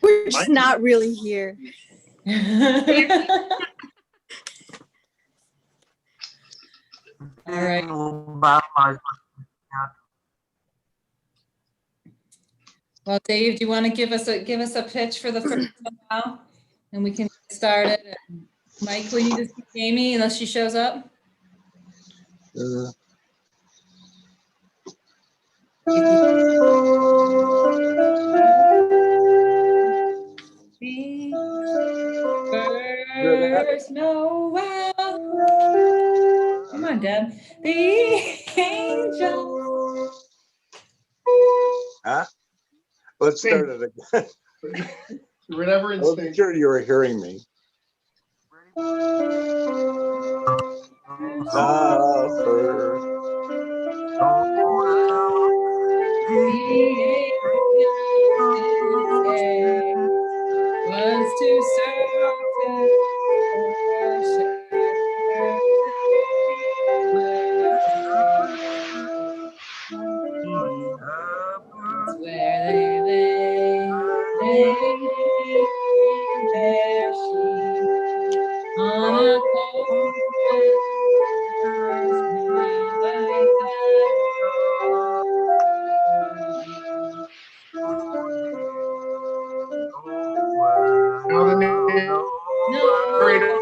We're just not really here. All right. Well, Dave, do you want to give us a pitch for the first one now, and we can get started? And Mike, will you just keep Amy unless she shows up? First Noel. Come on, Deb. The angel. Huh? Let's start it again. Whatever I wasn't sure you were hearing me. Was to serve where they lay their sheep on a cold Now the narrator.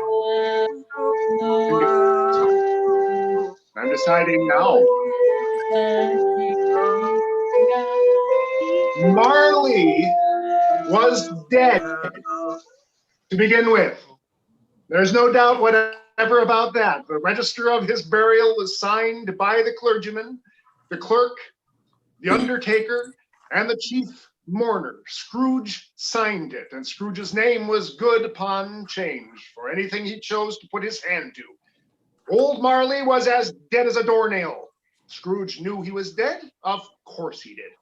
I'm deciding now. Marley was dead to begin with. There's no doubt whatever about that. The register of his burial was signed by the clergyman, the clerk, the undertaker, and the chief mourner. Scrooge signed it, and Scrooge's name was good upon change for anything he chose to put his hand to. Old Marley was as dead as a doornail. Scrooge knew he was dead? Of course he did.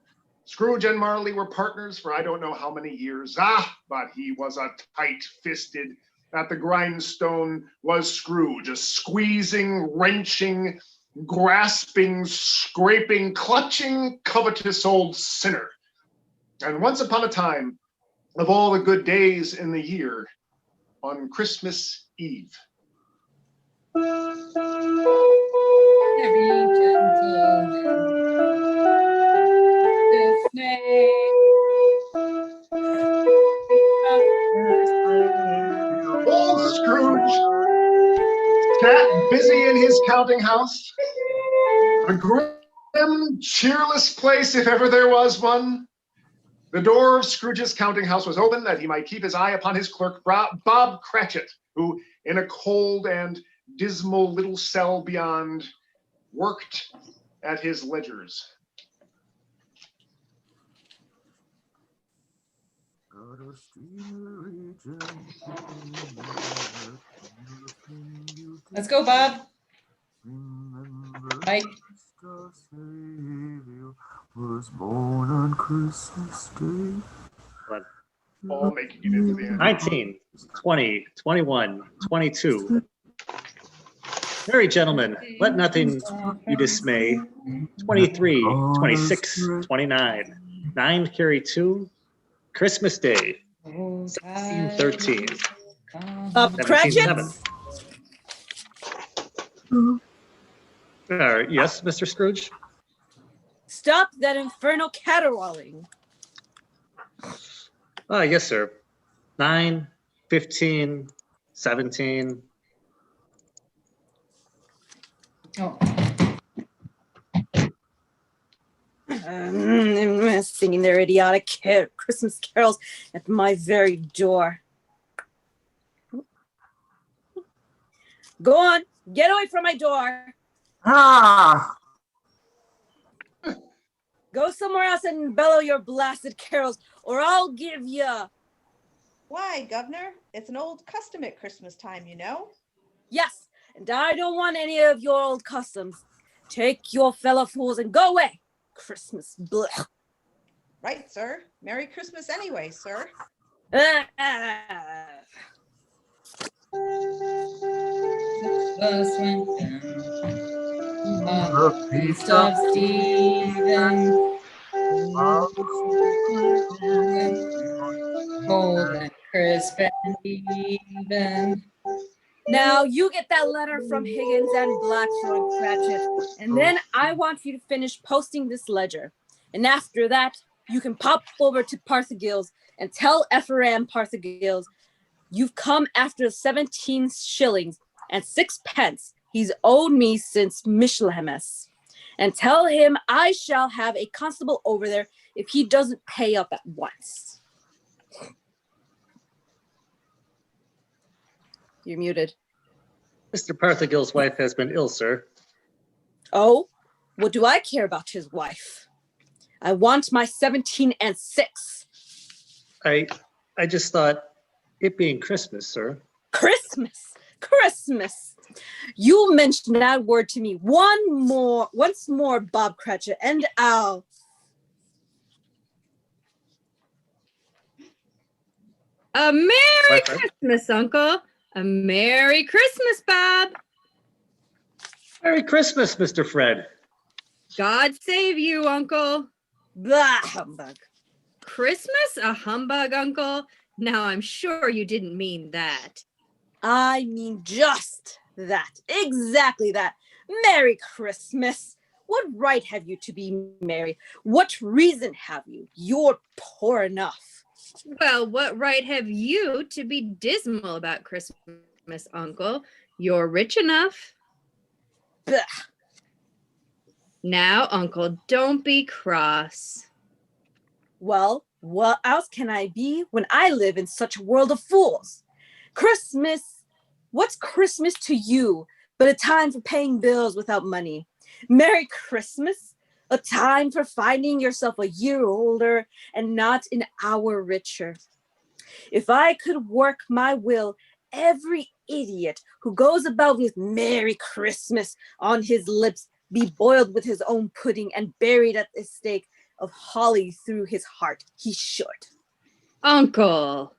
Scrooge and Marley were partners for I don't know how many years. But he was a tight-fisted. At the grindstone was Scrooge, a squeezing, wrenching, grasping, scraping, clutching, covetous old sinner. And once upon a time, of all the good days in the year, on Christmas Eve, every gentleman dismay. old Scrooge sat busy in his counting house, a grim, cheerless place if ever there was one. The door of Scrooge's counting house was open that he might keep his eye upon his clerk, Bob Cratchit, who, in a cold and dismal little cell beyond, worked at his ledgers. Let's go, Bob. Mike. Was born on Christmas Day. All making it into the end. 19, 20, 21, 22. Merry gentlemen, let nothing you dismay. 23, 26, 29. 9 carry 2. Christmas Day. 1613. Cratchit? Yes, Mr. Scrooge? Stop that infernal caterwauling. Yes, sir. 9, 15, 17. Oh. Singing their idiotic Christmas carols at my very door. Go on, get away from my door. Go somewhere else and bellow your blasted carols, or I'll give you. Why, Governor? It's an old custom at Christmas time, you know. Yes, and I don't want any of your old customs. Take your fellow fools and go away. Christmas, blech. Right, sir. Merry Christmas anyway, sir. Bus went down on the feast of Stephen. Golden, crisp, and even. Now you get that letter from Higgins and Blackthorn, Cratchit, and then I want you to finish posting this ledger. And after that, you can pop over to Parthagil's and tell Ephraim Parthagil's you've come after 17 shillings and 6 pence he's owed me since Michaelmas. And tell him I shall have a constable over there if he doesn't pay up at once. You're muted. Mr. Parthagil's wife has been ill, sir. Oh, what do I care about his wife? I want my 17 and 6. I just thought, it being Christmas, sir. Christmas. You mention that word to me once more, Bob Cratchit, and I'll. A Merry My friend. Christmas, Uncle. A Merry Christmas, Bob. Merry Christmas, Mr. Fred. God save you, Uncle. Blah, humbug. Christmas? A humbug, Uncle? Now, I'm sure you didn't mean that. I mean just that. Exactly that. Merry Christmas. What right have you to be merry? What reason have you? You're poor enough. Well, what right have you to be dismal about Christmas, Uncle? You're rich enough. Bah. Now, Uncle, don't be cross. Well, what else can I be when I live in such a world of fools? Christmas, what's Christmas to you but a time for paying bills without money? Merry Christmas, a time for finding yourself a year older and not an hour richer. If I could work my will, every idiot who goes about with Merry Christmas on his lips be boiled with his own pudding and buried at the stake of holly through his heart. He should. Uncle.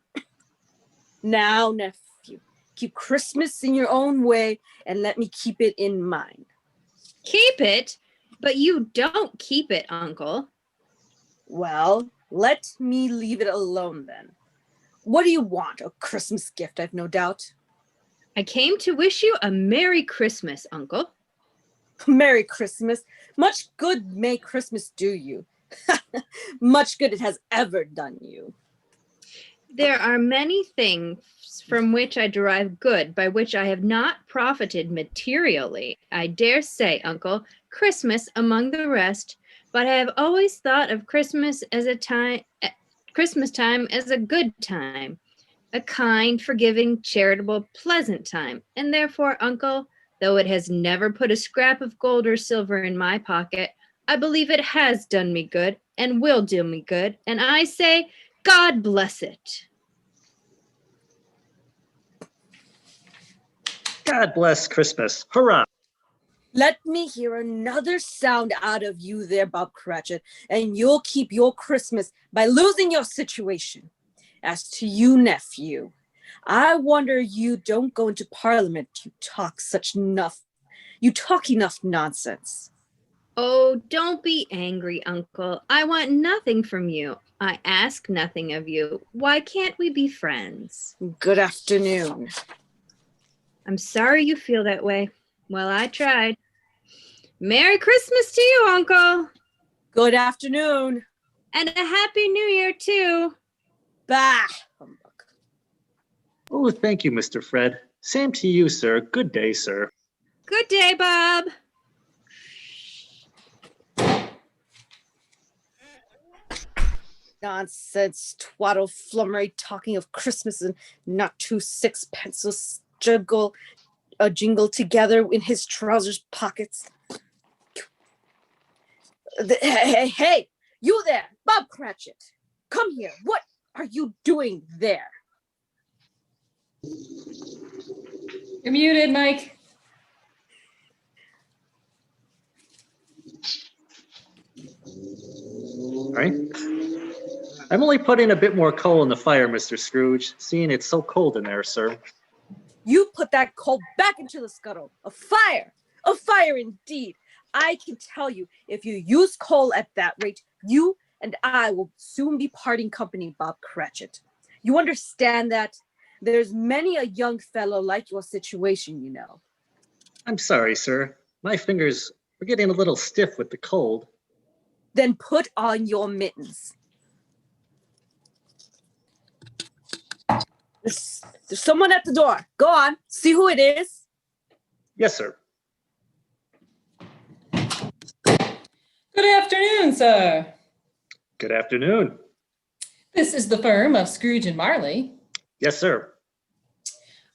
Now, nephew, keep Christmas in your own way and let me keep it in mine. Keep it? But you don't keep it, Uncle. Well, let me leave it alone then. What do you want? A Christmas gift, I've no doubt. I came to wish you a Merry Christmas, Uncle. Merry Christmas. Much good may Christmas do you. Much good it has ever done you. There are many things from which I derive good, by which I have not profited materially. I dare say, Uncle, Christmas among the rest, but I have always thought of Christmas time as a good time, a kind, forgiving, charitable, pleasant time. And therefore, Uncle, though it has never put a scrap of gold or silver in my pocket, I believe it has done me good and will do me good. And I say, God bless it. God bless Christmas. Hurrah. Let me hear another sound out of you there, Bob Cratchit, and you'll keep your Christmas by losing your situation. As to you, nephew, I wonder you don't go into Parliament. You talk enough nonsense. Oh, don't be angry, Uncle. I want nothing from you. I ask nothing of you. Why can't we be friends? Good afternoon. I'm sorry you feel that way. Well, I tried. Merry Christmas to you, Uncle. Good afternoon. And a Happy New Year, too. Bah, humbug. Oh, thank you, Mr. Fred. Same to you, sir. Good day, sir. Good day, Bob. Nonsense, twaddle flummery, talking of Christmas and not 2 sixpences jingle together in his trousers pockets. Hey, you there, Bob Cratchit, come here. What are you doing there? You're muted, Mike. All right. I'm only putting a bit more coal in the fire, Mr. Scrooge, seeing it's so cold in there, sir. You put that coal back into the scuttle. A fire indeed. I can tell you, if you use coal at that rate, you and I will soon be parting company, Bob Cratchit. You understand that there's many a young fellow like your situation, you know. I'm sorry, sir. My fingers are getting a little stiff with the cold. Then put on your mittens. There's someone at the door. Go on, see who it is. Yes, sir. Good afternoon, sir. Good afternoon. This is the firm of Scrooge and Marley. Yes, sir.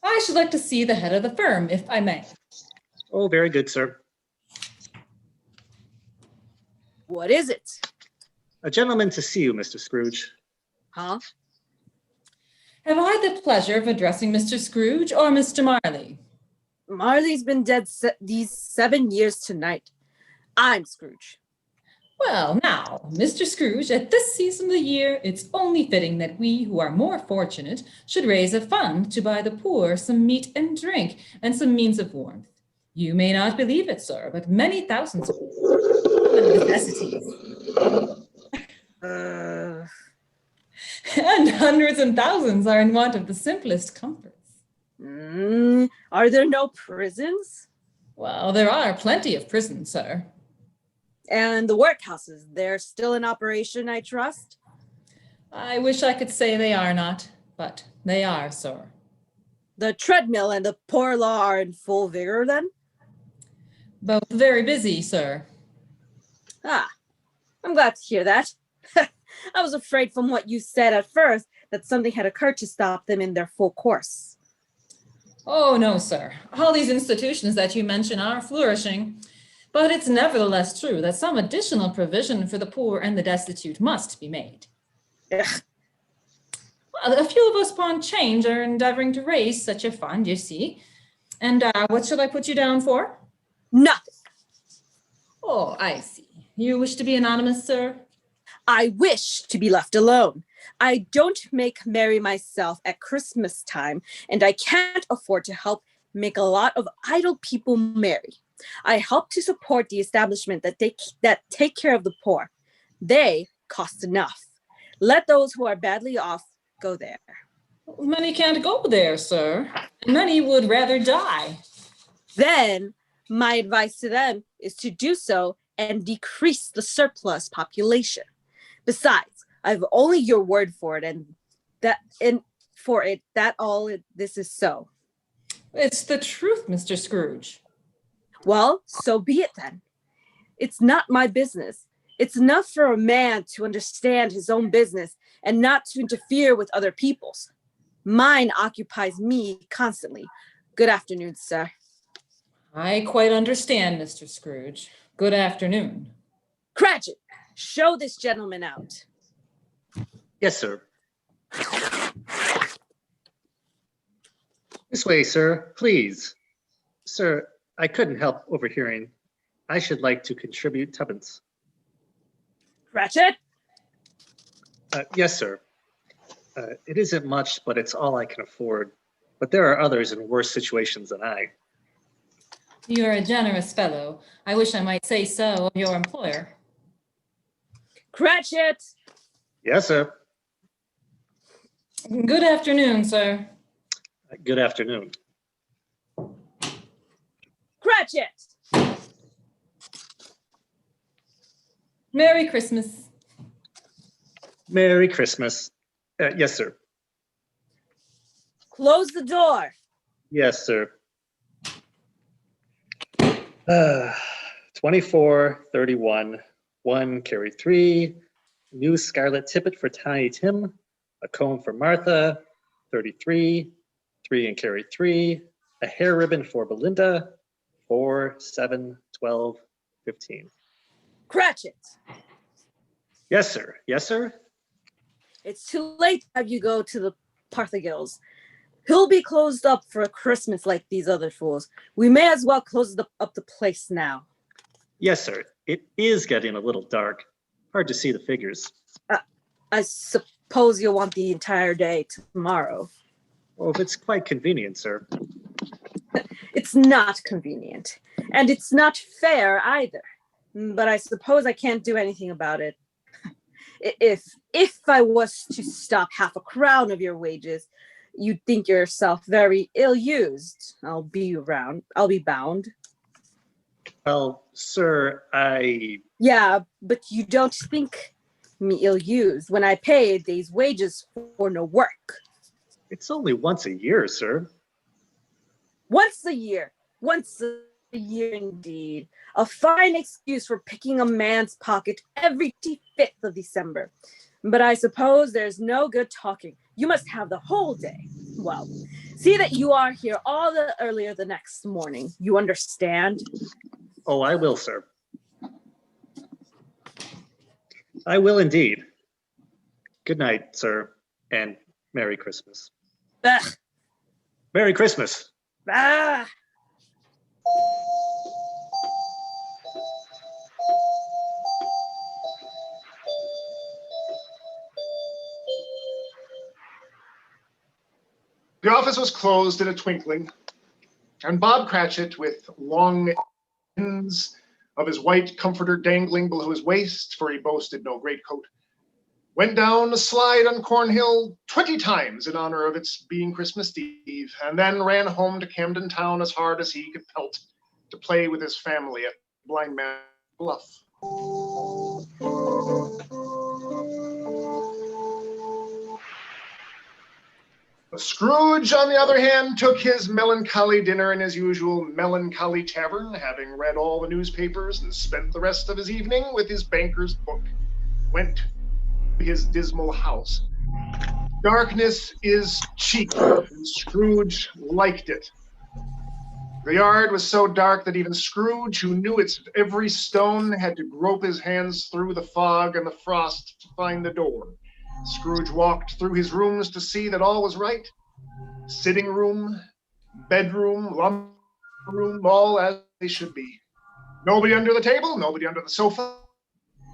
I should like to see the head of the firm, if I may. Oh, very good, sir. What is it? A gentleman to see you, Mr. Scrooge. Huh? Have I the pleasure of addressing Mr. Scrooge or Mr. Marley? Marley's been dead these 7 years tonight. I'm Scrooge. Well, now, Mr. Scrooge, at this season of the year, it's only fitting that we who are more fortunate should raise a fund to buy the poor some meat and drink and some means of warmth. You may not believe it, sir, but many thousands of necessities and hundreds and thousands are in want of the simplest comforts. Are there no prisons? Well, there are plenty of prisons, sir. And the workhouses, they're still in operation, I trust? I wish I could say they are not, but they are, sir. The treadmill and the poor law are in full vigor then? Both very busy, sir. Ah, I'm glad to hear that. I was afraid from what you said at first that something had occurred to stop them in their full course. Oh, no, sir. All these institutions that you mention are flourishing, but it's nevertheless true that some additional provision for the poor and the destitute must be made. Ugh. Well, a few of us upon change are endeavoring to raise such a fund, you see. And what should I put you down for? Nothing. Oh, I see. You wish to be anonymous, sir? I wish to be left alone. I don't make merry myself at Christmas time, and I can't afford to help make a lot of idle people merry. I help to support the establishment that take care of the poor. They cost enough. Let those who are badly off go there. Many can't go there, sir. Many would rather die. Then my advice to them is to do so and decrease the surplus population. Besides, I've only your word for it, this is so. It's the truth, Mr. Scrooge. Well, so be it then. It's not my business. It's enough for a man to understand his own business and not to interfere with other people's. Mine occupies me constantly. Good afternoon, sir. I quite understand, Mr. Scrooge. Good afternoon. Cratchit, show this gentleman out. Yes, sir. This way, sir, please. Sir, I couldn't help overhearing. I should like to contribute tuppence. Cratchit? Yes, sir. It isn't much, but it's all I can afford. But there are others in worse situations than I. You're a generous fellow. I wish I might say so of your employer. Cratchit! Yes, sir. Good afternoon, sir. Good afternoon. Cratchit! Merry Christmas. Merry Christmas. Yes, sir. Close the door. Yes, sir. 24, 31, 1, carry 3, new scarlet tippet for Tiny Tim, a comb for Martha, 33, 3 and carry 3, a hair ribbon for Belinda, 4, 7, 12, 15. Cratchit! Yes, sir. Yes, sir. It's too late to have you go to the Parthagills. He'll be closed up for a Christmas like these other fools. We may as well close up the place now. Yes, sir. It is getting a little dark. Hard to see the figures. I suppose you'll want the entire day tomorrow. Oh, if it's quite convenient, sir. It's not convenient. And it's not fair either. But I suppose I can't do anything about it. If I was to stop half a crown of your wages, you'd think yourself very ill-used. I'll be bound. Well, sir, Yeah, but you don't think me ill-used when I pay a day's wages for no work. it's only once a year, sir. Once a year. Once a year indeed. A fine excuse for picking a man's pocket every 25th of December. But I suppose there's no good talking. You must have the whole day. Well, see that you are here all the earlier the next morning. You understand? Oh, I will, sir. I will indeed. Good night, sir, and Merry Christmas. Ugh. Merry Christmas. Ah. The office was closed in a twinkling, and Bob Cratchit, with long ends of his white comforter dangling below his waist, for he boasted no greatcoat, went down a slide on Cornhill 20 times in honor of its being Christmas Eve, and then ran home to Camden Town as hard as he could pelt to play with his family at Blind Man Bluff. Scrooge, on the other hand, took his melancholy dinner in his usual melancholy tavern, having read all the newspapers and spent the rest of his evening with his banker's book. Went to his dismal house. Darkness is cheap, and Scrooge liked it. The yard was so dark that even Scrooge, who knew its every stone, had to grope his hands through the fog and the frost to find the door. Scrooge walked through his rooms to see that all was right. Sitting room, bedroom, lumber room, all as they should be. Nobody under the table, nobody under the sofa,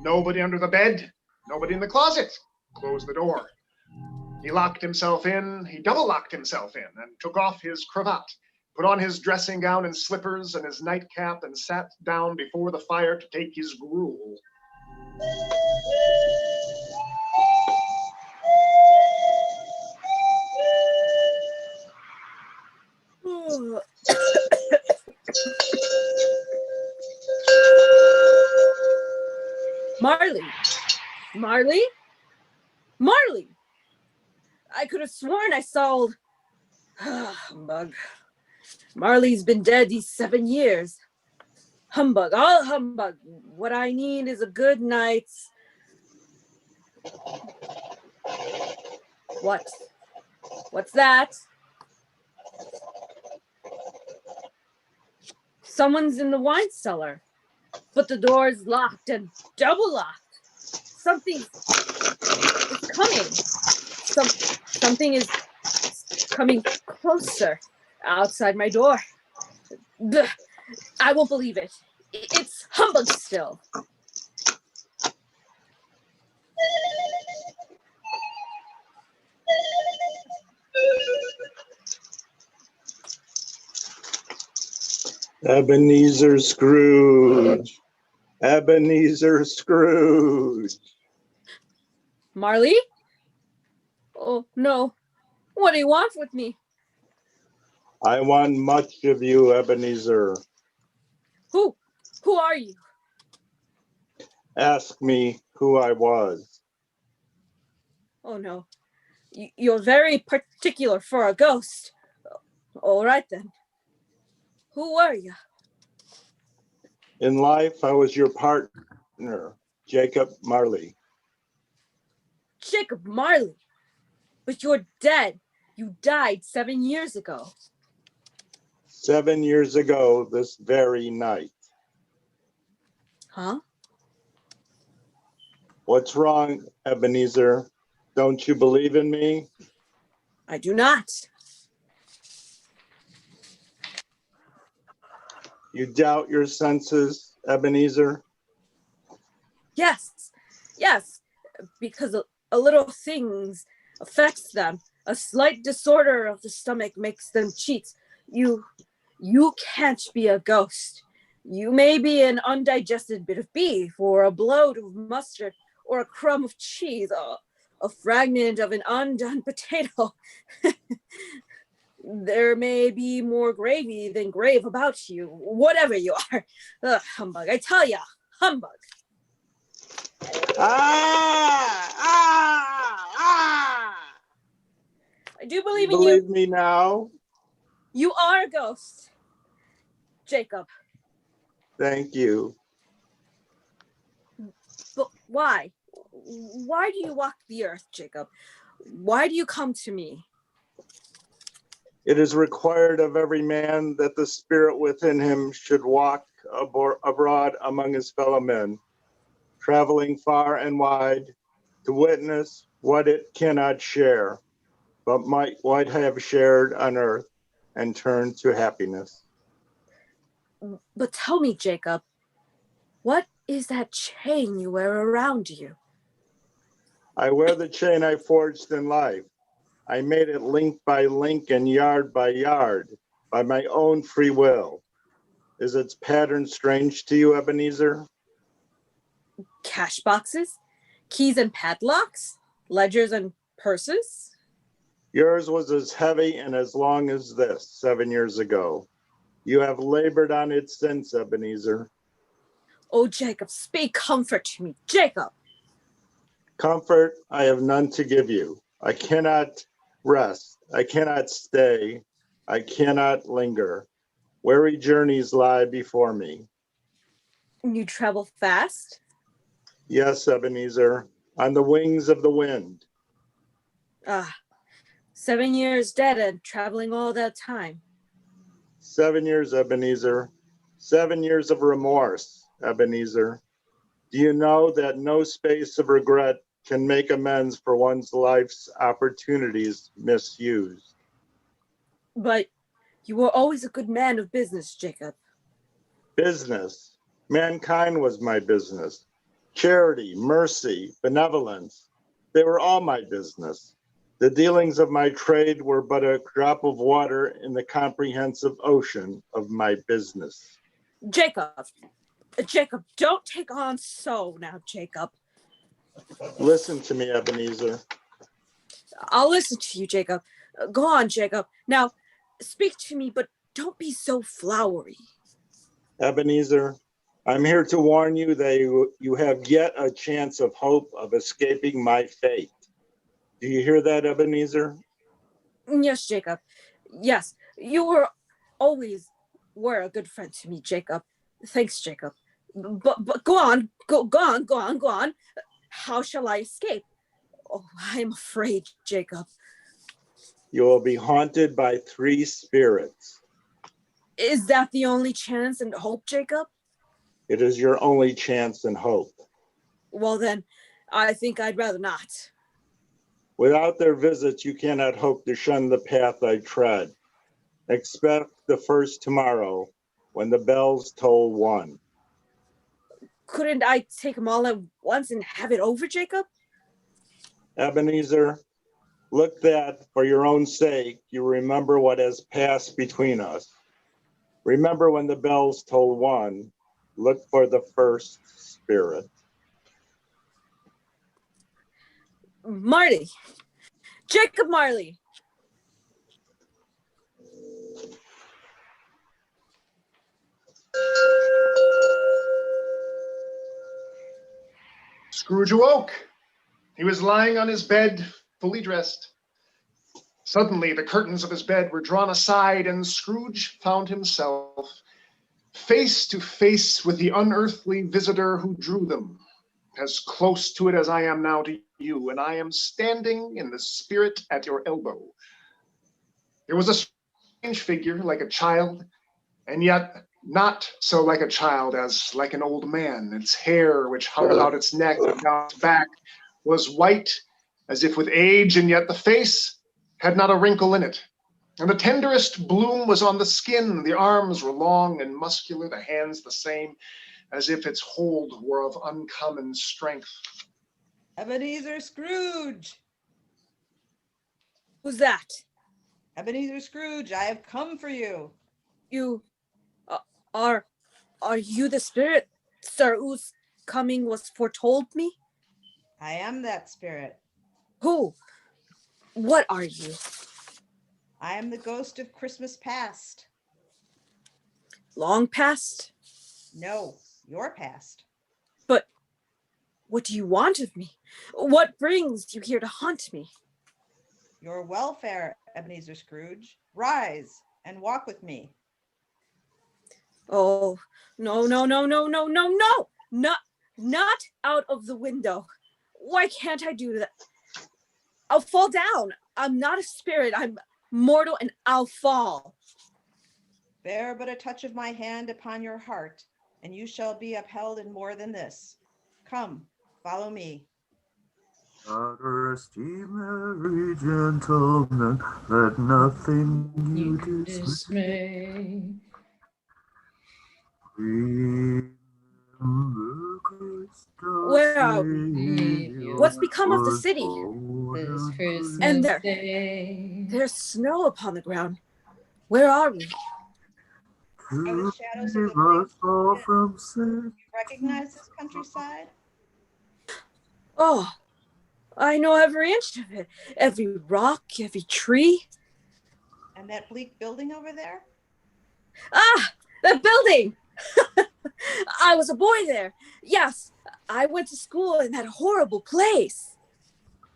nobody under the bed, nobody in the closet. Closed the door. He locked himself in, he double-locked himself in, and took off his cravat, put on his dressing gown and slippers and his nightcap, and sat down before the fire to take his gruel. Marley! Marley? Marley! I could have sworn I saw old... Humbug. Marley's been dead these 7 years. Humbug, all humbug. What I need is a good night's... What? What's that? Someone's in the wine cellar, but the door is locked and double locked. Something is coming. Something is coming closer outside my door. Blech. I won't believe it. It's humbug still. Ebenezer Scrooge. Ebenezer Scrooge. Marley? Oh, no. What do you want with me? I want much of you, Ebenezer. Who? Who are you? Ask me who I was. Oh, no. You're very particular for a ghost. All right, then. Who were you? In life, I was your partner, Jacob Marley. Jacob Marley. But you're dead. You died 7 years ago. 7 years ago, this very night. Huh? What's wrong, Ebenezer? Don't you believe in me? I do not. You doubt your senses, Ebenezer? Yes. Yes. Because a little things affects them. A slight disorder of the stomach makes them cheats. You can't be a ghost. You may be an undigested bit of beef or a bloat of mustard or a crumb of cheese, a fragment of an undone potato. There may be more gravy than grave about you, whatever you are. Ugh, humbug, I tell ya, humbug. I do You believe in you. believe me now? You are a ghost. Jacob, Thank you. but why? Why do you walk the earth, Jacob? Why do you come to me? It is required of every man that the spirit within him should walk abroad among his fellow men, traveling far and wide to witness what it cannot share, but might have shared on earth and turn to happiness. But tell me, Jacob, what is that chain you wear around you? I wear the chain I forged in life. I made it link by link and yard by yard by my own free will. Is its pattern strange to you, Ebenezer? Cash boxes? Keys and padlocks? Ledgers and purses? Yours was as heavy and as long as this 7 years ago. You have labored on it since, Ebenezer. Oh, Jacob, speak comfort to me, Jacob. Comfort I have none to give you. I cannot rest. I cannot stay. I cannot linger. Weary journeys lie before me. You travel fast? Yes, Ebenezer, on the wings of the wind. 7 years dead and traveling all that time. 7 years, Ebenezer. 7 years of remorse, Ebenezer. Do you know that no space of regret can make amends for one's life's opportunities misused? But you were always a good man of business, Jacob. Business. Mankind was my business. Charity, mercy, benevolence, they were all my business. The dealings of my trade were but a drop of water in the comprehensive ocean of my business. Jacob, don't take on so now, Jacob. Listen to me, Ebenezer. I'll listen to you, Jacob. Go on, Jacob. Now, speak to me, but don't be so flowery. Ebenezer, I'm here to warn you that you have yet a chance of hope of escaping my fate. Do you hear that, Ebenezer? Yes, Jacob. Yes, you were a good friend to me, Jacob. Thanks, Jacob. But go on. How shall I escape? Oh, I'm afraid, Jacob. You will be haunted by 3 spirits. Is that the only chance and hope, Jacob? It is your only chance and hope. Well, then, I think I'd rather not. Without their visits, you cannot hope to shun the path I tread. Expect the first tomorrow when the bells toll 1. Couldn't I take them all at once and have it over, Jacob? Ebenezer, look that for your own sake, you remember what has passed between us. Remember when the bells toll 1, look for the first spirit. Marley. Jacob Marley. Scrooge awoke. He was lying on his bed, fully dressed. Suddenly, the curtains of his bed were drawn aside, and Scrooge found himself face to face with the unearthly visitor who drew them, as close to it as I am now to you, and I am standing in the spirit at your elbow. It was a strange figure, like a child, and yet not so like a child as like an old man. Its hair, which hung about its neck and down its back, was white as if with age, and yet the face had not a wrinkle in it. And the tenderest bloom was on the skin. The arms were long and muscular, the hands the same, as if its hold were of uncommon strength. Ebenezer Scrooge! Who's that? Ebenezer Scrooge, I have come for you. You are you the spirit Sir whose coming was foretold me? I am that spirit. Who? What are you? I am the ghost of Christmas past. Long past? No, your past. But what do you want of me? What brings you here to haunt me? Your welfare, Ebenezer Scrooge. Rise and walk with me. Oh, no, no, no, no, no, no, no! Not out of the window. Why can't I do that? I'll fall down. I'm not a spirit. I'm mortal and I'll fall. Bear but a touch of my hand upon your heart, and you shall be upheld in more than this. Come, follow me. Daughter, esteem every gentleman, let nothing you You dismay. dismay. Remember Christ our Where are we? Savior What's become of the was city? born This on And Christmas there, Day. there's snow upon the ground. Where are we? Are the to shadows of the save place us all you from sin. recognize this countryside? Oh, I know every inch of it. Every rock, every tree. And that bleak building over there? Ah, that building! I was a boy there. Yes, I went to school in that horrible place.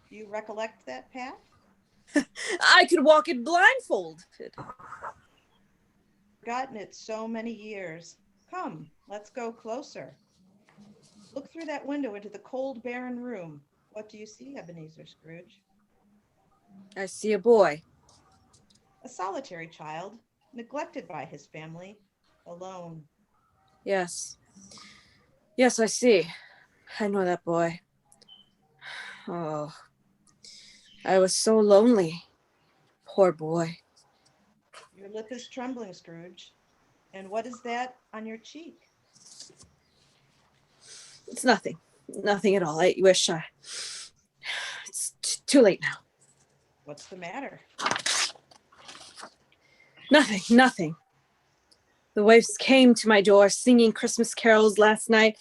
Do you recollect that path? I could walk it blindfolded. Forgotten it so many years. Come, let's go closer. Look through that window into the cold, barren room. What do you see, Ebenezer Scrooge? I see a boy. A solitary child, neglected by his family, alone. Yes. Yes, I see. I know that boy. Oh, I was so lonely. Poor boy. Your lip is trembling, Scrooge. And what is that on your cheek? It's nothing. Nothing at all. I wish I... It's too late now. What's the matter? Nothing. The waifs came to my door singing Christmas carols last night,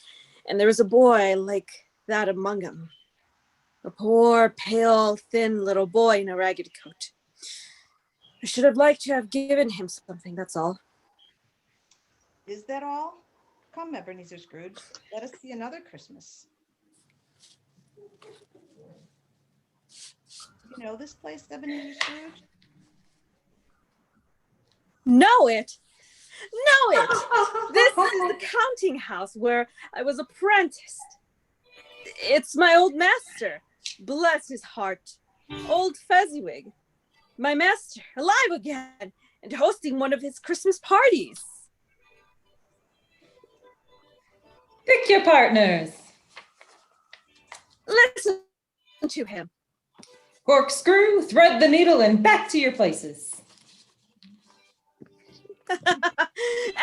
and there was a boy like that among them. A poor, pale, thin little boy in a ragged coat. I should have liked to have given him something, that's all. Is that all? Come, Ebenezer Scrooge, let us see another Christmas. You know this place, Ebenezer Scrooge? Know it! This is the counting house where I was apprenticed. It's my old master, bless his heart, old Fezziwig. My master, alive again, and hosting one of his Christmas parties. Pick your partners. Listen to him. Corkscrew, thread the needle, and back to your places.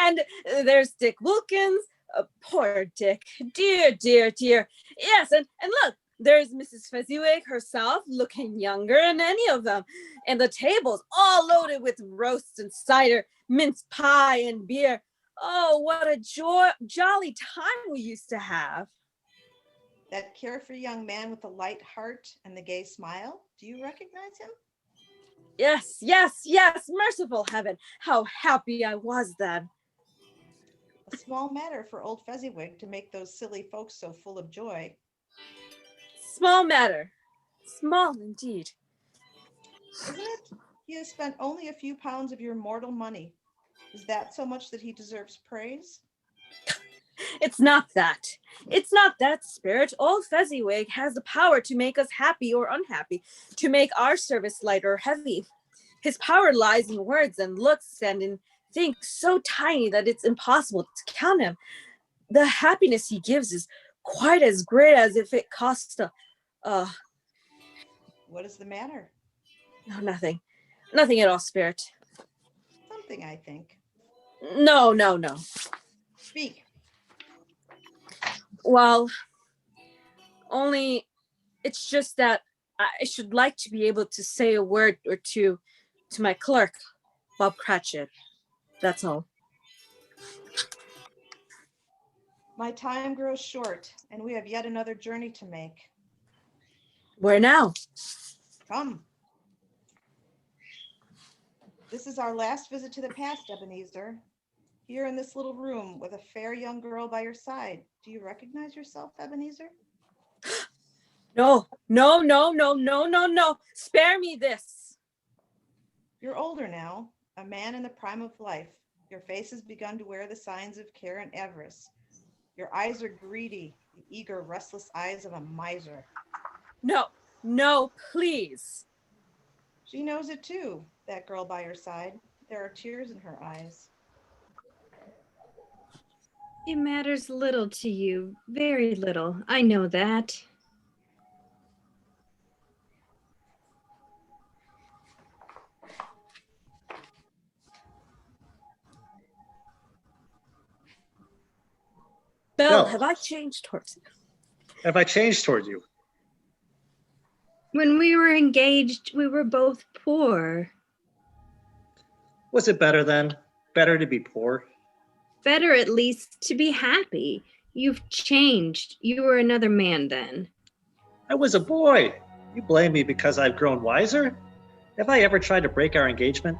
And there's Dick Wilkins. Poor Dick. Dear. Yes, and look, there's Mrs. Fezziwig herself, looking younger than any of them. And the tables all loaded with roasts and cider, mince pie and beer. Oh, what a jolly time we used to have. That carefree young man with the light heart and the gay smile, do you recognize him? Yes, merciful heaven, how happy I was then. A small matter for old Fezziwig to make those silly folks so full of joy. Small matter. Small indeed. Isn't it? He has spent only a few pounds of your mortal money. Is that so much that he deserves praise? It's not that. It's not that, Spirit. Old Fezziwig has the power to make us happy or unhappy, to make our service light or heavy. His power lies in words and looks and in things so tiny that it's impossible to count him. The happiness he gives is quite as great as if it cost What is the matter? no, nothing. Nothing at all, Spirit. Something, I think. No. Speak. Well, only it's just that I should like to be able to say a word or two to my clerk, Bob Cratchit. That's all. My time grows short, and we have yet another journey to make. Where now? Come. This is our last visit to the past, Ebenezer. Here in this little room with a fair young girl by your side. Do you recognize yourself, Ebenezer? No, no, no, no, no, no, no. Spare me this. You're older now, a man in the prime of life. Your face has begun to wear the signs of care and avarice. Your eyes are greedy, the eager, restless eyes of a miser. No, no, please. She knows it too, that girl by your side. There are tears in her eyes. It matters little to you, very little. I know that. Belle, Belle. have I changed towards you? Have I changed toward you? When we were engaged, we were both poor. Was it better then? Better to be poor? Better at least to be happy. You've changed. You were another man then. I was a boy. You blame me because I've grown wiser? Have I ever tried to break our engagement?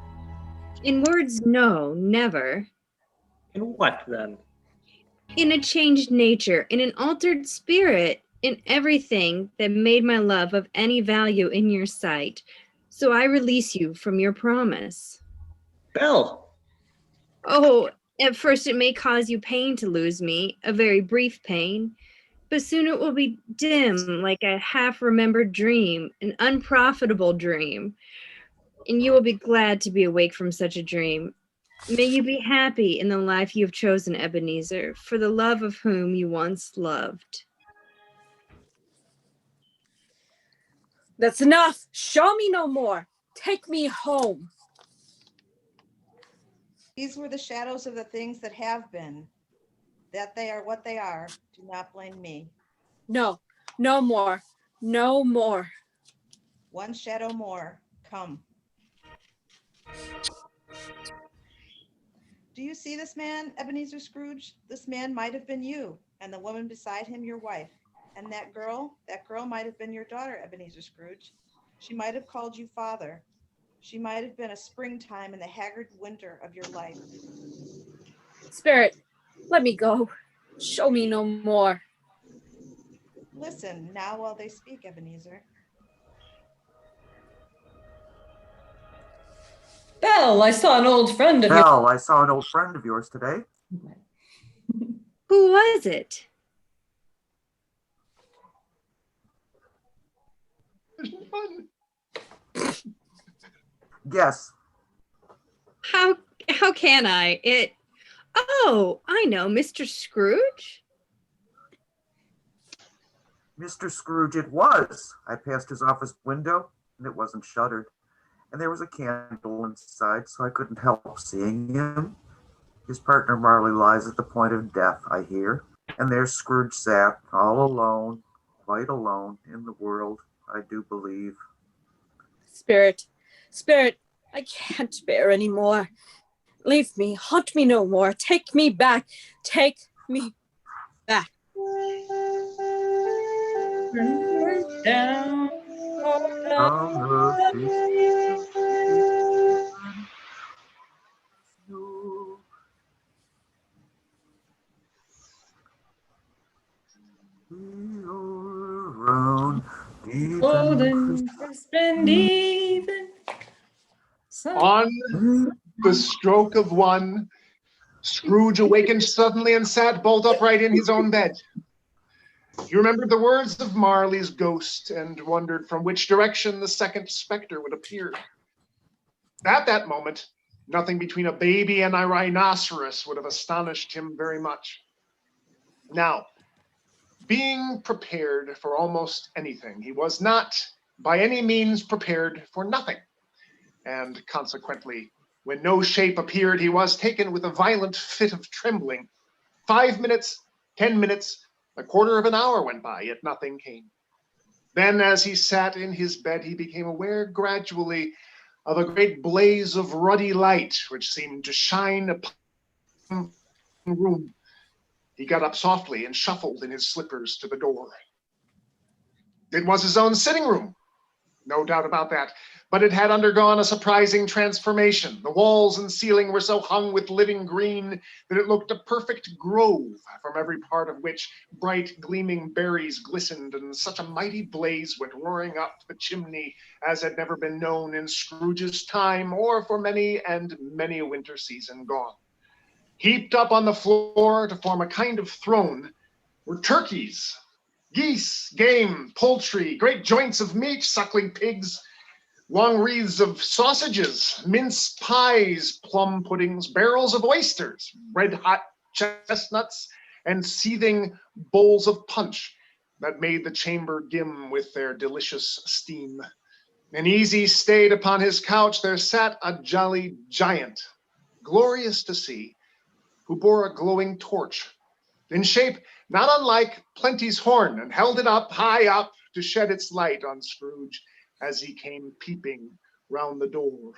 In words, no, never. In what then? In a changed nature, in an altered spirit, in everything that made my love of any value in your sight. So I release you from your promise. Belle! Oh, at first it may cause you pain to lose me, a very brief pain, but soon it will be dim like a half-remembered dream, an unprofitable dream, and you will be glad to be awake from such a dream. May you be happy in the life you have chosen, Ebenezer, for the love of whom you once loved. That's enough. Show me no more. Take me home. These were the shadows of the things that have been. That they are what they are. Do not blame me. No, no more. No more. One shadow more. Come. Do you see this man, Ebenezer Scrooge? This man might have been you, and the woman beside him your wife. And that girl might have been your daughter, Ebenezer Scrooge. She might have called you father. She might have been a springtime in the haggard winter of your life. Spirit, let me go. Show me no more. Listen now while they speak, Ebenezer. Belle, I saw an old friend of yours. Belle, I saw an old friend of yours today. Who was it? Yes, How can I? Oh, I know, Mr. Scrooge? Mr. Scrooge it was. I passed his office window, and it wasn't shuttered. And there was a candle inside, so I couldn't help seeing him. His partner Marley lies at the point of death, I hear. And there Scrooge sat, all alone, quite alone in the world, I do believe. Spirit, Spirit, I can't bear any more. Leave me, haunt me no more. Take me back. Take me back. Down. From the snow. Around deep Golden, crisp and even. On the stroke of one, Scrooge awakened suddenly and sat bolt upright in his own bed. He remembered the words of Marley's ghost and wondered from which direction the second specter would appear. At that moment, nothing between a baby and a rhinoceros would have astonished him very much. Now, being prepared for almost anything, he was not by any means prepared for nothing. And consequently, when no shape appeared, he was taken with a violent fit of trembling. 5 minutes, 10 minutes, a quarter of an hour went by, yet nothing came. Then, as he sat in his bed, he became aware gradually of a great blaze of ruddy light, which seemed to shine upon the room. He got up softly and shuffled in his slippers to the door. It was his own sitting room, no doubt about that. But it had undergone a surprising transformation. The walls and ceiling were so hung with living green that it looked a perfect grove, from every part of which bright gleaming berries glistened, and such a mighty blaze went roaring up the chimney as had never been known in Scrooge's time, or for many and many a winter season gone. Heaped up on the floor to form a kind of throne were turkeys, geese, game, poultry, great joints of meat, suckling pigs, long wreaths of sausages, mince pies, plum puddings, barrels of oysters, red-hot chestnuts, and seething bowls of punch that made the chamber dim with their delicious steam. And easy stayed upon his couch there sat a jolly giant, glorious to see, who bore a glowing torch, in shape not unlike Plenty's horn, and held it up, high up, to shed its light on Scrooge as he came peeping round the door.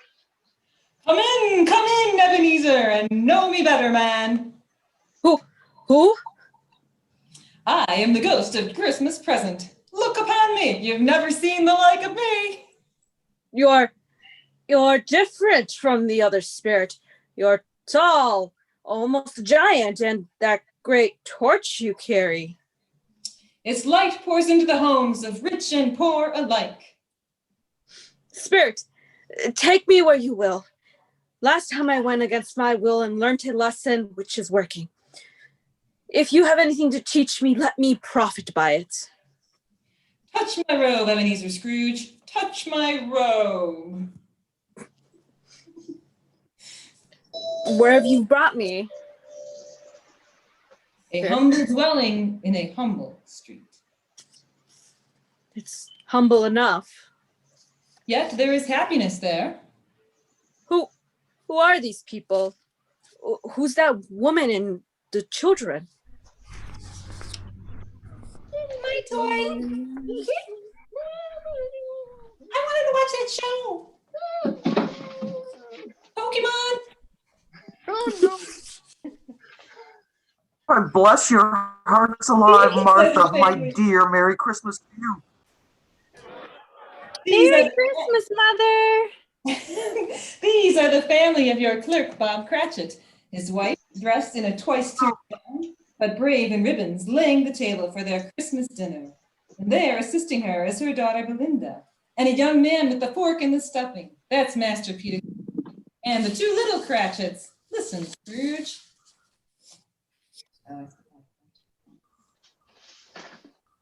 Come in, Ebenezer, and know me better, man. Who? I am the ghost of Christmas present. Look upon me. You've never seen the like of me. You're different from the other spirit. You're tall, almost a giant, and that great torch you carry. Its light pours into the homes of rich and poor alike. Spirit, take me where you will. Last time I went against my will and learnt a lesson which is working. If you have anything to teach me, let me profit by it. Touch my robe, Ebenezer Scrooge. Touch my robe. Where have you brought me? A humble dwelling in a humble street. It's humble enough. Yet there is happiness there. Who are these people? Who's that woman and the children? My toy. I wanted to watch that show. Pokemon. Oh, no. God bless your hearts alive, Martha. My dear, Merry Christmas to you. Merry Christmas, Mother. These are the family of your clerk, Bob Cratchit. His wife, dressed in a twice-turned gown, but brave in ribbons, laying the table for their Christmas dinner. And there, assisting her, is her daughter Belinda. And a young man with the fork and the stuffing. That's Master Peter. And the two little Cratchits. Listen, Scrooge.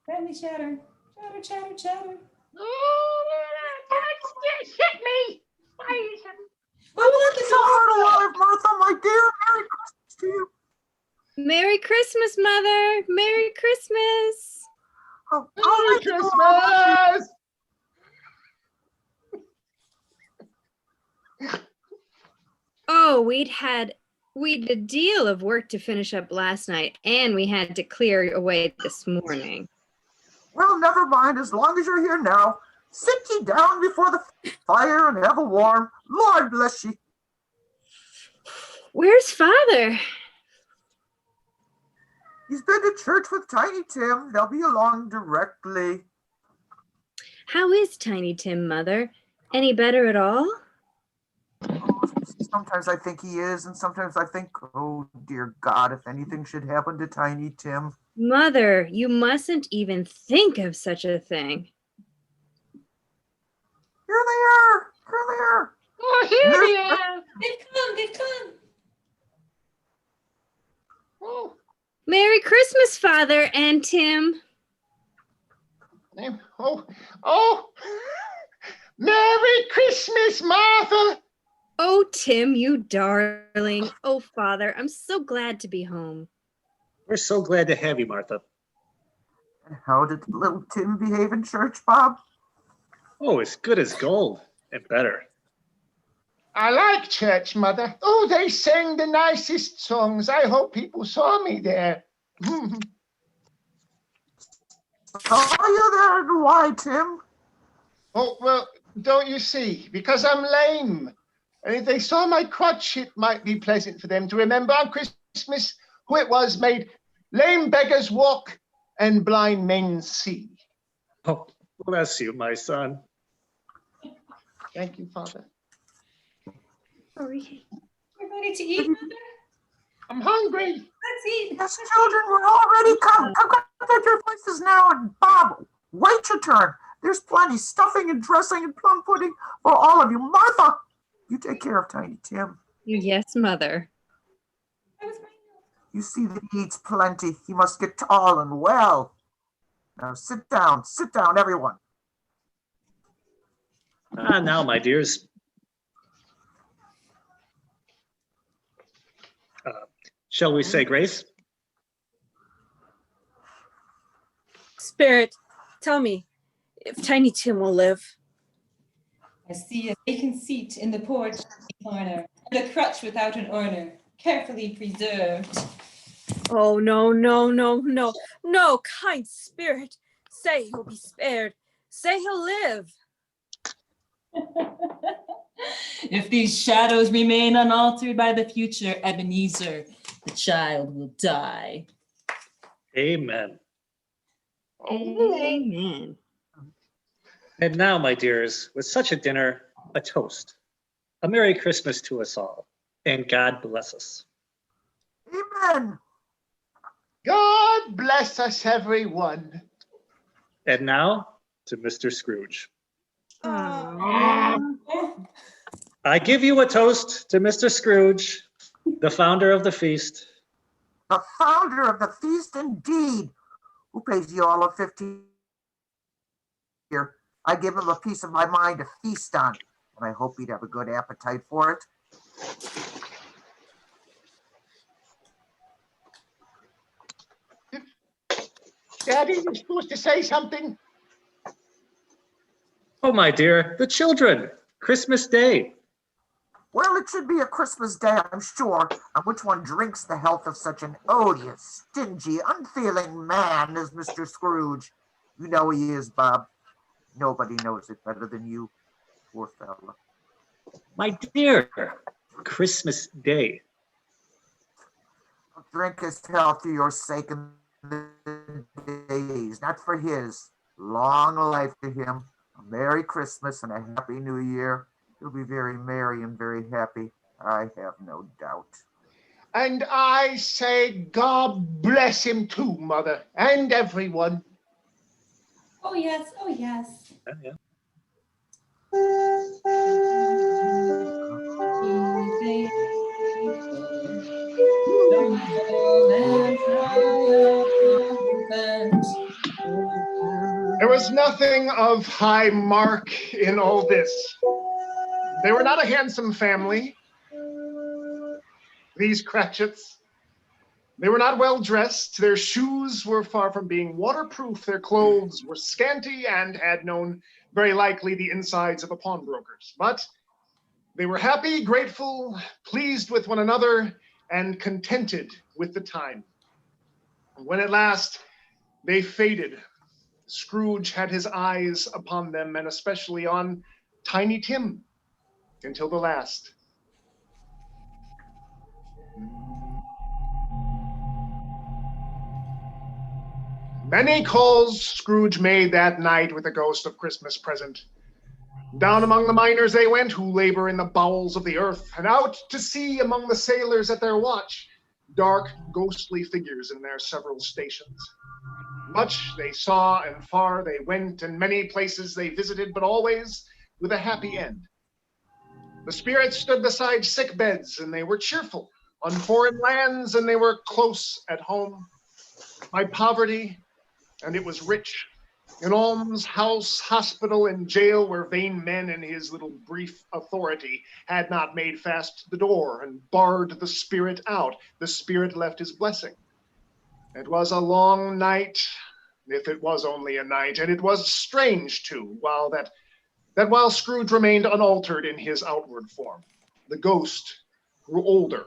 Family chatter. Chatter, chatter, chatter. Hit me! Well, So heart alive, Martha, my dear, Merry Christmas to you. Merry Christmas, Mother. Merry Christmas. Oh, Merry Christmas! Oh, we'd a deal of work to finish up last night, and we had to clear away this morning. well, never mind, as long as you're here now. Sit ye down before the fire and have a warm. Lord bless ye. Where's Father? He's been to church with Tiny Tim. They'll be along directly. How is Tiny Tim, Mother? Any better at all? Sometimes I think he is, and sometimes I think, oh dear God, if anything should happen to Tiny Tim. Mother, you mustn't even think of such a thing. Here they are. Here they are. Oh, here they are. They've come. Oh, Merry Christmas, Father and Tim. oh. Merry Christmas, Martha. Oh, Tim, you darling. Oh, Father, I'm so glad to be home. We're so glad to have you, Martha. And how did little Tim behave in church, Bob? Oh, as good as gold, and better. I like church, Mother. Oh, they sang the nicest songs. I hope people saw me there. Saw you there, and why, Tim? Oh, well, don't you see? Because I'm lame. And if they saw my crutch, it might be pleasant for them to remember on Christmas who it was made lame beggars walk and blind men see. Oh, Bless you, my son. Thank you, Father. Sorry. We're ready to eat, Mother. I'm hungry. Let's eat. Yes, children, we're all ready. Come get your places now. And Bob, wait your turn. There's plenty stuffing and dressing and plum pudding for all of you. Martha, you take care of Tiny Tim. Yes, Mother. That was my You see that he eats plenty. He must get tall and well. Now sit down, everyone. Now, my dears. Shall we say grace? Spirit, tell me if Tiny Tim will live. I see a vacant seat in the porch corner and a crutch without an owner, carefully preserved. Oh, no, no, no, no, no, kind spirit. Say he'll be spared. Say he'll live. If these shadows remain unaltered by the future, Ebenezer, the child will die. Amen. Amen. And now, my dears, with such a dinner, a toast. A Merry Christmas to us all, and God bless us. Amen. God bless us, everyone. And now to Mr. Scrooge. Aw. I give you a toast to Mr. Scrooge, the founder of the feast. The founder of the feast indeed. Who pays you all of 50 here? I give him a piece of my mind to feast on, and I hope he'd have a good appetite for it. Daddy, you're supposed to say something. Oh, my dear, the children, Christmas Day. Well, it should be a Christmas day, I'm sure, on which one drinks the health of such an odious, stingy, unfeeling man as Mr. Scrooge. You know he is, Bob. Nobody knows it better than you, poor fella. My dear, Christmas Day. I'll drink his health for your sake in the days, not for his. Long life to him. A Merry Christmas and a Happy New Year. He'll be very merry and very happy, I have no doubt. And I say, God bless him too, Mother, and everyone. Oh, yes, oh, yes. Yeah. There was nothing of high mark in all this. They were not a handsome family, these Cratchits. They were not well dressed. Their shoes were far from being waterproof. Their clothes were scanty and had known very likely the insides of a pawnbroker's. But they were happy, grateful, pleased with one another, and contented with the time. When at last they faded, Scrooge had his eyes upon them, and especially on Tiny Tim, until the last. Many calls Scrooge made that night with the ghost of Christmas present. Down among the miners they went, who labor in the bowels of the earth, and out to sea among the sailors at their watch, dark, ghostly figures in their several stations. Much they saw and far they went, and many places they visited, but always with a happy end. The spirits stood beside sick beds, and they were cheerful. On foreign lands, and they were close at home. By poverty, and it was rich. In alms house, hospital, and jail, where vain men in his little brief authority had not made fast the door and barred the spirit out, the spirit left his blessing. It was a long night, if it was only a night, and it was strange too, while Scrooge remained unaltered in his outward form. The ghost grew older,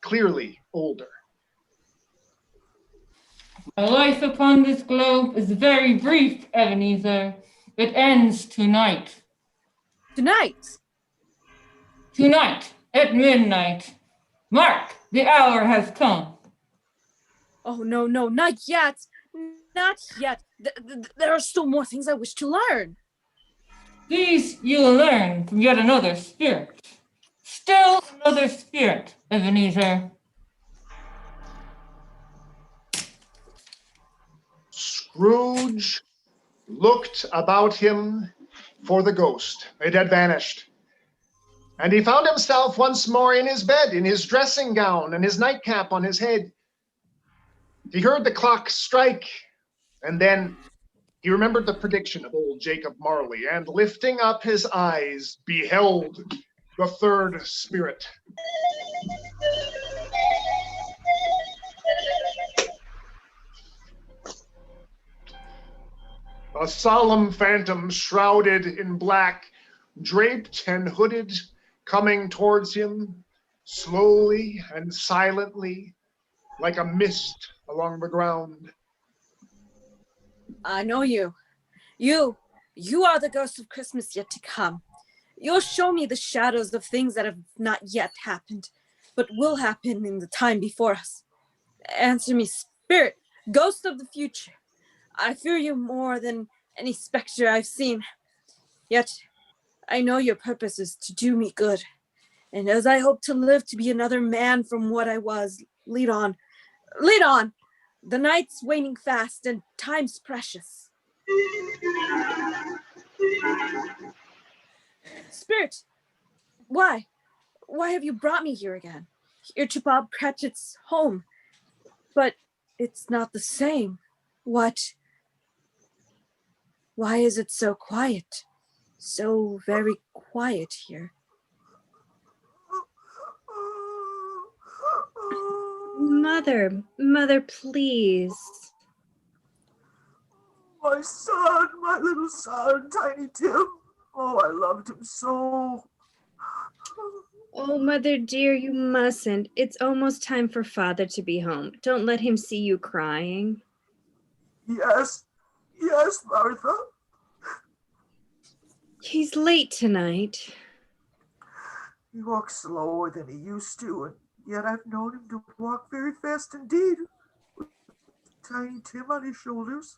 clearly older. My life upon this globe is very brief, Ebenezer. It ends tonight. Tonight. Tonight, at midnight. Mark, the hour has come. Oh, no, no, not yet. Not yet. There are still more things I wish to learn. These you will learn from yet another spirit. Still another spirit, Ebenezer. Scrooge looked about him for the ghost. It had vanished. And he found himself once more in his bed, in his dressing gown and his nightcap on his head. He heard the clock strike, and then he remembered the prediction of old Jacob Marley, and lifting up his eyes, beheld the third spirit. A solemn phantom shrouded in black, draped and hooded, coming towards him slowly and silently, like a mist along the ground. I know you. You are the ghost of Christmas yet to come. You'll show me the shadows of things that have not yet happened, but will happen in the time before us. Answer me, spirit, ghost of the future. I fear you more than any specter I've seen. Yet, I know your purpose is to do me good. And as I hope to live to be another man from what I was, lead on. Lead on! The night's waning fast and time's precious. Spirit, why? Why have you brought me here again? Here to Bob Cratchit's home. But it's not the same. What? Why is it so quiet? So very quiet here. Mother, please. My son, my little son, Tiny Tim. Oh, I loved him so. Oh, Mother dear, you mustn't. It's almost time for Father to be home. Don't let him see you crying. Yes, Martha. He's late tonight. He walks slower than he used to, and yet I've known him to walk very fast indeed, with Tiny Tim on his shoulders.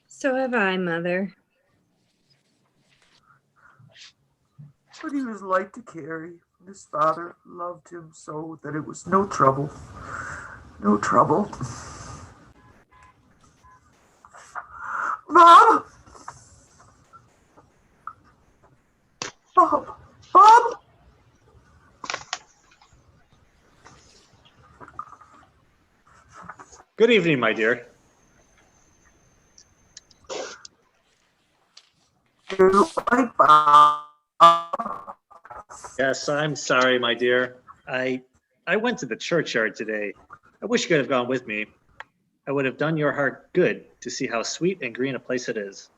So have I, Mother. But he was light to carry, and his father loved him so that it was no trouble. No trouble. Mom! Bob! Good evening, my dear. You like Bob? Yes, I'm sorry, my dear. I went to the churchyard today. I wish you could have gone with me. I would have done your heart good to see how sweet and green a place it is.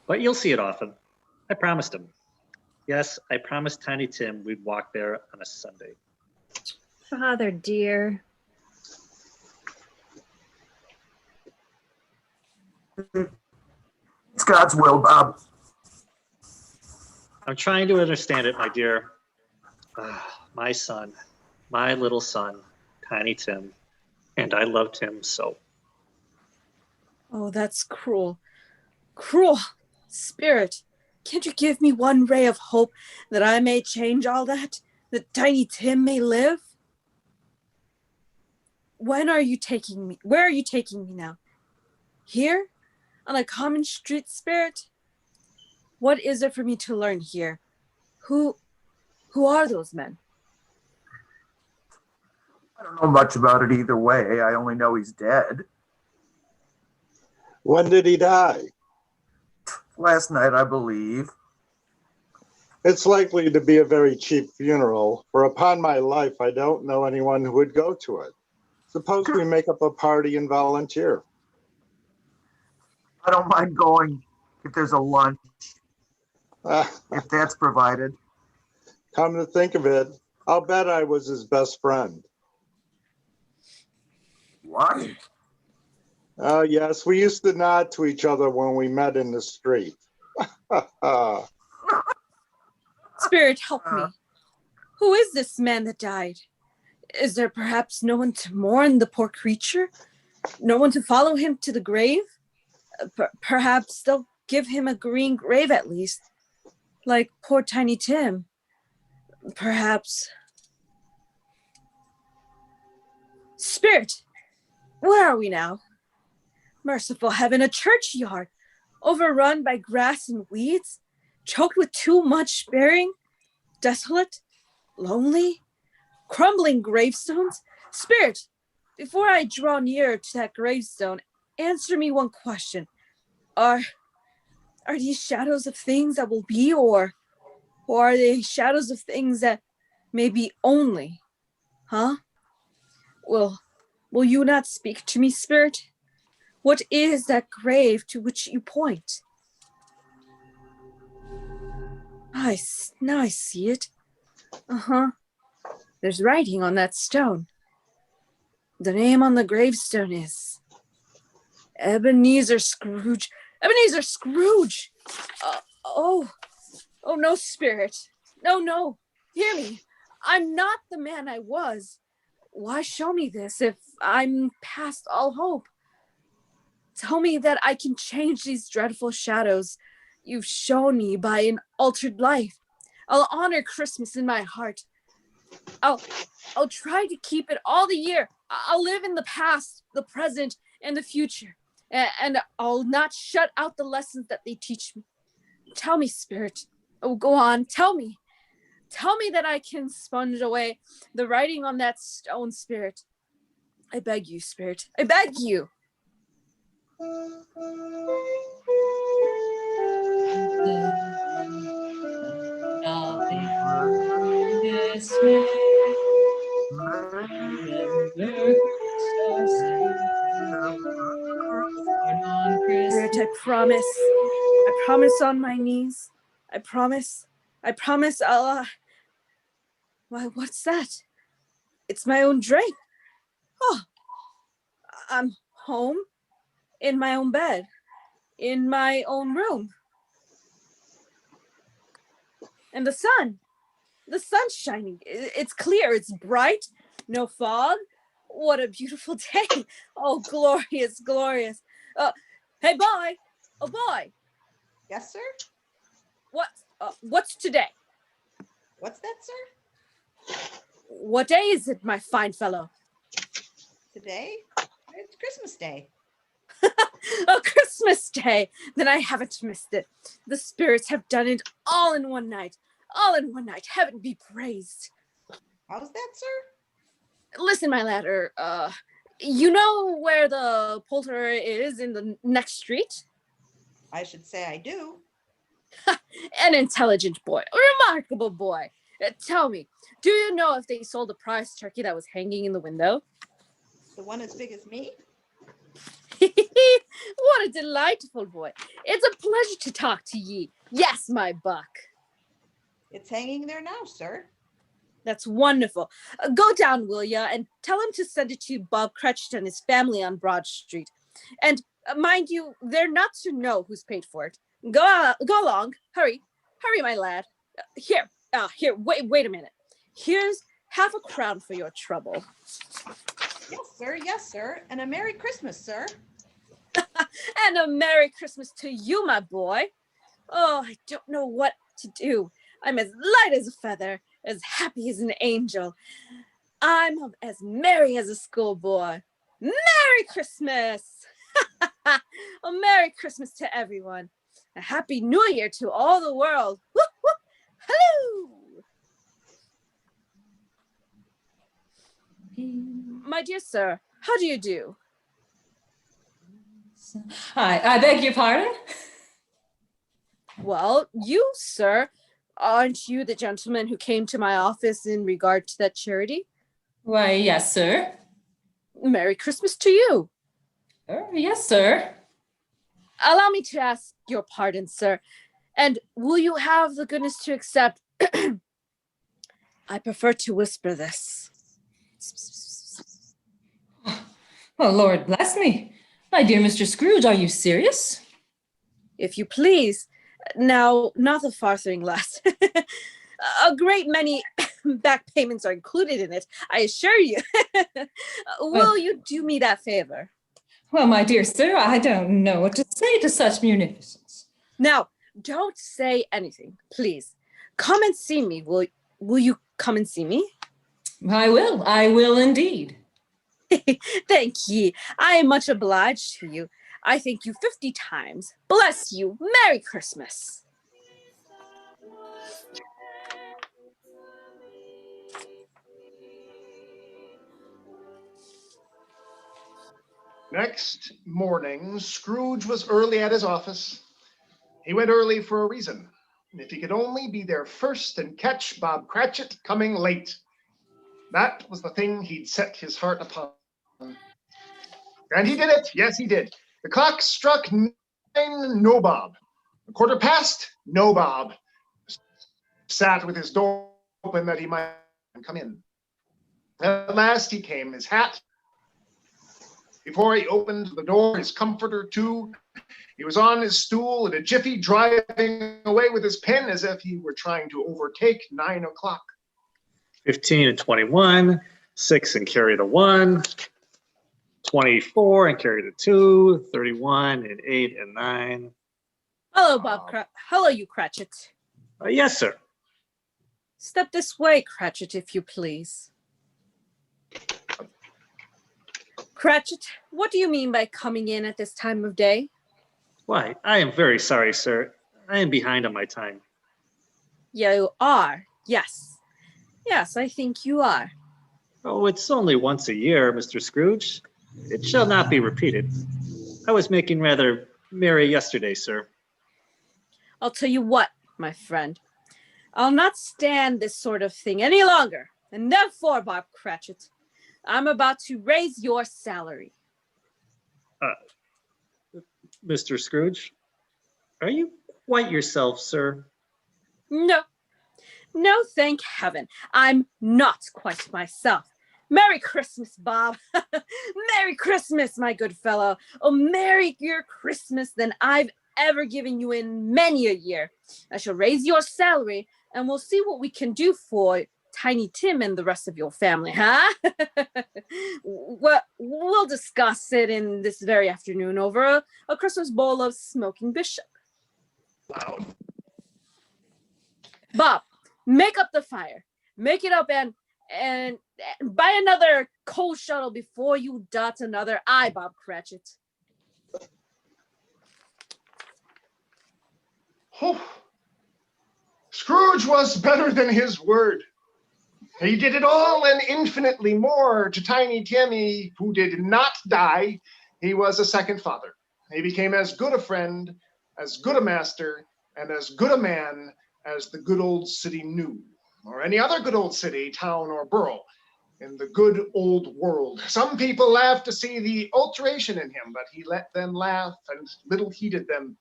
But you'll see it often. I promised him. Yes, I promised Tiny Tim we'd walk there on a Sunday. Father dear. It's God's will, Bob. I'm trying to understand it, my dear. My son, my little son, Tiny Tim, and I loved him so. Oh, that's cruel. Cruel. Spirit, can't you give me one ray of hope that I may change all that? That Tiny Tim may live? When are you taking me? Where are you taking me now? Here? On a common street, Spirit? What is there for me to learn here? Who are those men? I don't know much about it either way. I only know he's dead. When did he die? Last night, I believe. It's likely to be a very cheap funeral, for upon my life, I don't know anyone who would go to it. Suppose we make up a party and volunteer. I don't mind going if there's a lunch, if that's provided. Come to think of it, I'll bet I was his best friend. What? Yes, we used to nod to each other when we met in the street. Spirit, help me. Who is this man that died? Is there perhaps no one to mourn the poor creature? No one to follow him to the grave? Perhaps they'll give him a green grave at least, like poor Tiny Tim. Perhaps. Spirit, where are we now? Merciful heaven, a churchyard, overrun by grass and weeds, choked with too much bearing, desolate, lonely, crumbling gravestones. Spirit, before I draw nearer to that gravestone, answer me one question. Are these shadows of things that will be, or are they shadows of things that may be only? Huh? Will you not speak to me, Spirit? What is that grave to which you point? Now I see it. Uh-huh. There's writing on that stone. The name on the gravestone is Ebenezer Scrooge. Ebenezer Scrooge! Oh, no, Spirit. No. Hear me. I'm not the man I was. Why show me this if I'm past all hope? Tell me that I can change these dreadful shadows you've shown me by an altered life. I'll honor Christmas in my heart. I'll try to keep it all the year. I'll live in the past, the present, and the future. And I'll not shut out the lessons that they teach me. Tell me, Spirit. Oh, go on. Tell me. Tell me that I can sponge away the writing on that stone, Spirit. I beg you, Spirit. I beg you. Spirit, I promise on my knees. I promise I'll, why, what's that? It's my own drape. Oh, I'm home, in my own bed, in my own room. And the sun's shining. It's clear, it's bright, no fog. What a beautiful day. Oh, glorious, glorious. Hey, boy. Oh, boy. Yes, sir? What's today? What's that, sir? What day is it, my fine fellow? Today? It's Christmas Day. Oh, Christmas Day. Then I haven't missed it. The spirits have done it all in one night. All in one night. Heaven be praised. How's that, sir? Listen, my lad, you know where the poulterer is in the next street? I should say I do. An intelligent boy, a remarkable boy. Tell me, do you know if they sold the prize turkey that was hanging in the window? The one as big as me? What a delightful boy. It's a pleasure to talk to ye. Yes, my buck. It's hanging there now, sir. That's wonderful. Go down, will ya, and tell him to send it to Bob Cretch and his family on Broad Street. And mind you, they're not to know who's paid for it. Go along. Hurry, my lad. Here, wait a minute. Here's half a crown for your trouble. Yes, sir. And a Merry Christmas, sir. And a Merry Christmas to you, my boy. Oh, I don't know what to do. I'm as light as a feather, as happy as an angel. I'm as merry as a schoolboy. Merry Christmas! A Merry Christmas to everyone. A Happy New Year to all the world. Whoop, whoop. Hello! My dear sir, how do you do? Hi, I beg your pardon? Well, you, sir, aren't you the gentleman who came to my office in regard to that charity? Why, yes, sir. Merry Christmas to you. Yes, sir. Allow me to ask your pardon, sir. And will you have the goodness to accept? I prefer to whisper this. Oh, Lord bless me. My dear Mr. Scrooge, are you serious? If you please. Now, not the farthing less. A great many back payments are included in it, I assure you. Will you do me that favor? Well, my dear sir, I don't know what to say to such munificence. Now, don't say anything, please. Come and see me. Will you come and see me? I will indeed. Thank ye. I am much obliged to you. I thank you 50 times. Bless you. Merry Christmas. Next morning, Scrooge was early at his office. He went early for a reason. If he could only be there first and catch Bob Cratchit coming late. That was the thing he'd set his heart upon. And he did it. Yes, he did. The clock struck 9, no Bob. A quarter past, no Bob. Sat with his door open that he might come in. At last he came, his hat. Before he opened the door, his comforter too. He was on his stool in a jiffy, driving away with his pen as if he were trying to overtake 9 o'clock. 15 and 21, 6 and carry the 1, 24 and carry the 2, 31 and 8 and 9. Hello, Hello, you Cratchit. Yes, sir. Step this way, Cratchit, if you please. Cratchit, what do you mean by coming in at this time of day? Why, I am very sorry, sir. I am behind on my time. You are, yes. Yes, I think you are. Oh, it's only once a year, Mr. Scrooge. It shall not be repeated. I was making rather merry yesterday, sir. I'll tell you what, my friend. I'll not stand this sort of thing any longer. And therefore, Bob Cratchit, I'm about to raise your salary. Mr. Scrooge, are you quite yourself, sir? No, thank heaven. I'm not quite myself. Merry Christmas, Bob. Merry Christmas, my good fellow. Oh, merrier Christmas than I've ever given you in many a year. I shall raise your salary, and we'll see what we can do for Tiny Tim and the rest of your family, huh? Well, we'll discuss it in this very afternoon over a Christmas bowl of smoking bishop. Loud. Bob, make up the fire. Make it up and buy another coal shuttle before you dot another I, Bob Cratchit. Oh. Scrooge was better than his word. He did it all and infinitely more to Tiny Timmy, who did not die. He was a second father. He became as good a friend, as good a master, and as good a man as the good old city knew, or any other good old city, town, or borough in the good old world. Some people laughed to see the alteration in him, but he let them laugh, and little heeded them.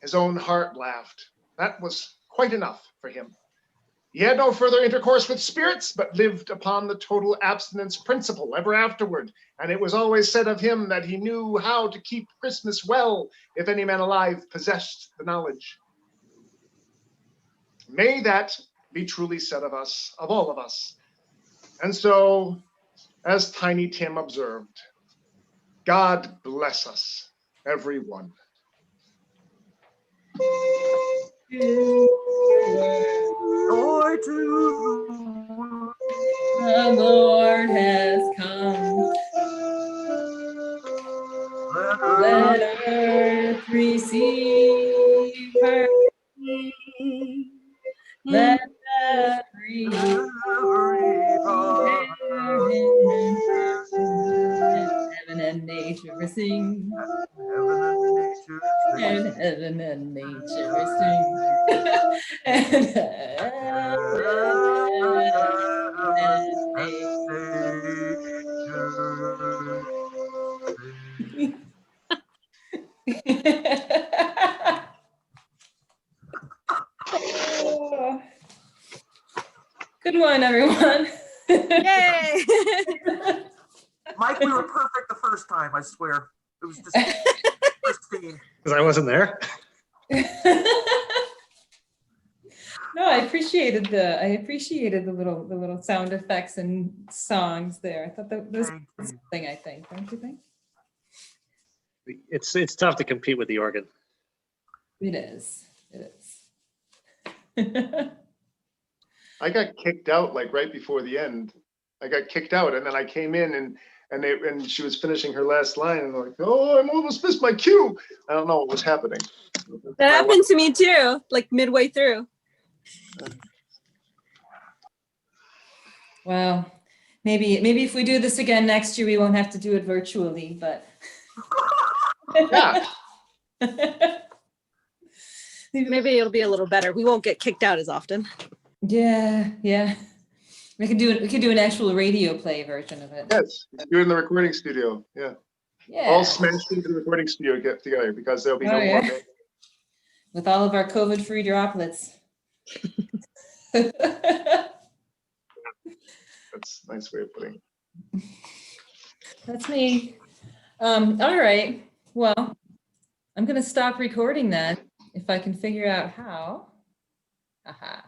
His own heart laughed. That was quite enough for him. He had no further intercourse with spirits, but lived upon the total abstinence principle ever afterward. And it was always said of him that he knew how to keep Christmas well, if any man alive possessed the knowledge. May that be truly said of us, of all of us. And so, as Tiny Tim observed, God bless us, everyone. Joy to The Lord has come. Let earth receive her. Let every heaven and nature sing. And heaven and nature sing. And Good one, everyone. Yay! Mike, we were perfect the first time, I swear. It was just pristine. Because I wasn't there. No, I appreciated the little sound effects and songs there. I thought that was something, I think. Don't you think? It's tough to compete with the organ. It is. It is. I got kicked out like right before the end. I got kicked out, and then I came in and she was finishing her last line, and I'm like, oh, I almost missed my cue. I don't know what was happening. That happened to me too, like midway through. Well, maybe if we do this again next year, we won't have to do it virtually, but. Yeah. Maybe it'll be a little better. We won't get kicked out as often. Yeah, yeah. We could do an actual radio play version of it. Yes, you're in the recording studio. Yeah. Yeah. All smashed into the recording studio get together because there'll be no yeah. more. With all of our COVID-free droplets. That's a nice way of putting it. That's me. All right. Well, I'm going to stop recording then if I can figure out how. Aha.